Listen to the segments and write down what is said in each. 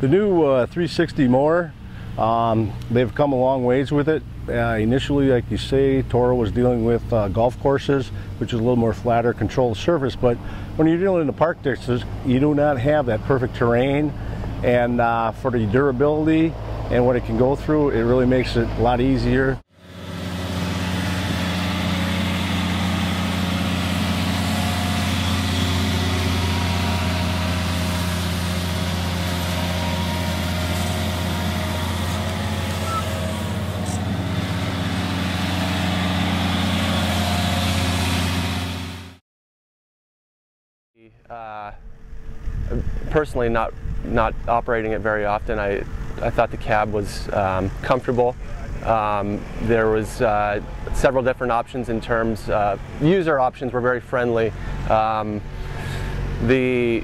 The new 360 mower, they've come a long ways with it. Initially, like you say, Toro was dealing with golf courses, which is a little more flatter controlled surface, but when you're dealing in the park districts, you do not have that perfect terrain, and for the durability and what it can go through, it really makes it a lot easier. Personally, not operating it very often. I thought the cab was comfortable. There was several different options in terms of user options were very friendly. The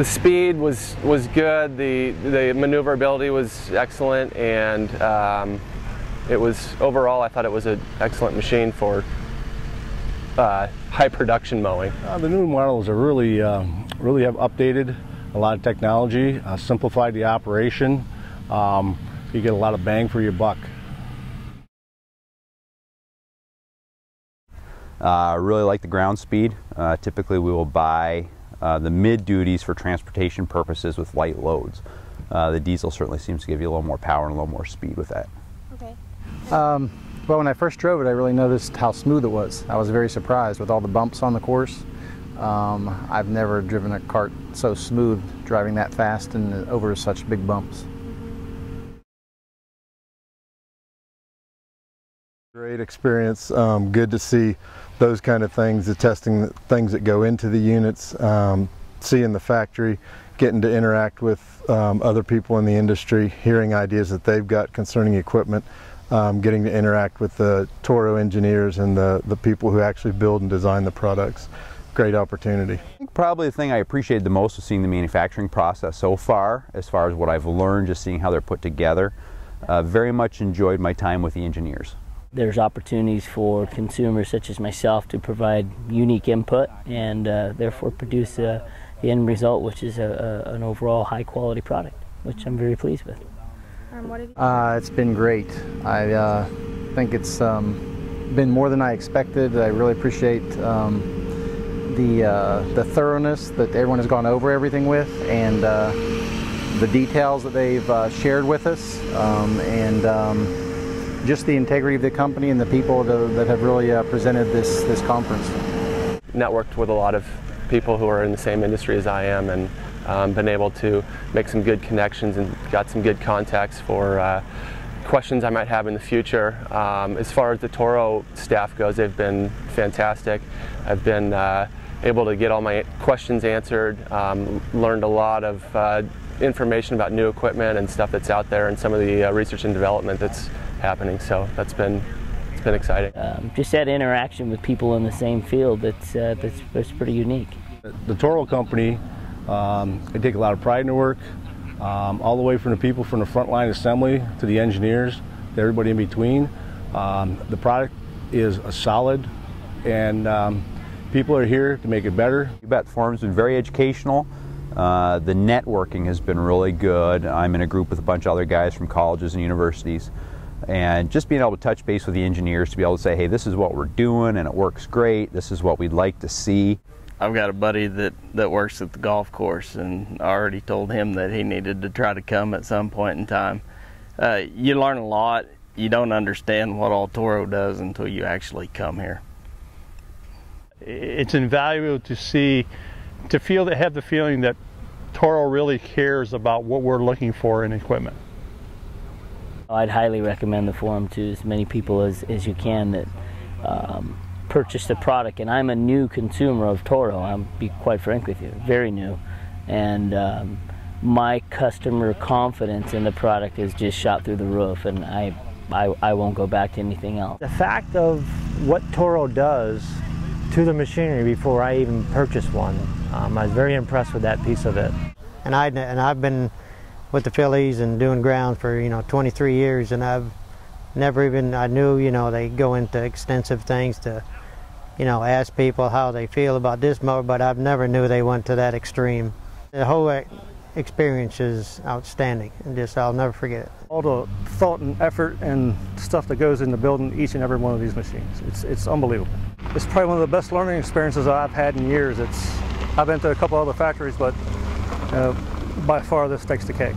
speed was good. The maneuverability was excellent, and it was overall, I thought it was an excellent machine for high production mowing. The new models are really have updated a lot of technology, simplified the operation. You get a lot of bang for your buck. I really like the ground speed. Typically we will buy the mid duties for transportation purposes with light loads. The diesel certainly seems to give you a little more power and a little more speed with that. Okay. Well, when I first drove it, I really noticed how smooth it was. I was very surprised with all the bumps on the course. I've never driven a cart so smooth, driving that fast and over such big bumps. Great experience. Good to see those kind of things, the testing things that go into the units, seeing the factory, getting to interact with other people in the industry, hearing ideas that they've got concerning equipment. Getting to interact with the Toro engineers and the people who actually build and design the products. Great opportunity. I think probably the thing I appreciated the most was seeing the manufacturing process so far, as what I've learned, just seeing how they're put together. Very much enjoyed my time with the engineers. There's opportunities for consumers such as myself to provide unique input and therefore produce the end result, which is an overall high quality product, which I'm very pleased with. It's been great. I think it's been more than I expected. I really appreciate the thoroughness that everyone has gone over everything with, and the details that they've shared with us, and just the integrity of the company and the people that have really presented this conference. Networked with a lot of people who are in the same industry as I am, and been able to make some good connections and got some good contacts for questions I might have in the future. As far as the Toro staff goes, they've been fantastic. I've been able to get all my questions answered, learned a lot of information about new equipment and stuff that's out there and some of the research and development that's happening, so it's been exciting. Just that interaction with people in the same field, that's pretty unique. The Toro company, they take a lot of pride in their work, all the way from the people from the frontline assembly to the engineers to everybody in between. The product is solid, and people are here to make it better. You bet. The forum's been very educational. The networking has been really good. I'm in a group with a bunch of other guys from colleges and universities, and just being able to touch base with the engineers to be able to say, hey, this is what we're doing and it works great, this is what we'd like to see. I've got a buddy that works at the golf course, and I already told him that he needed to try to come at some point in time. You learn a lot. You don't understand what all Toro does until you actually come here. It's invaluable to have the feeling that Toro really cares about what we're looking for in equipment. I'd highly recommend the forum to as many people as you can that purchase the product. And I'm a new consumer of Toro. I'll be quite frank with you, very new. And my customer confidence in the product has just shot through the roof, and I won't go back to anything else. The fact of what Toro does to the machinery before I even purchased one, I was very impressed with that piece of it. And I've been with the Phillies and doing grounds for 23 years, and I've never even, I knew they go into extensive things to ask people how they feel about this mower, but I've never knew they went to that extreme. The whole experience is outstanding, and just I'll never forget it. All the thought and effort and stuff that goes into building each and every one of these machines, it's unbelievable. It's probably one of the best learning experiences I've had in years. I've been to a couple other factories, but by far this takes the cake.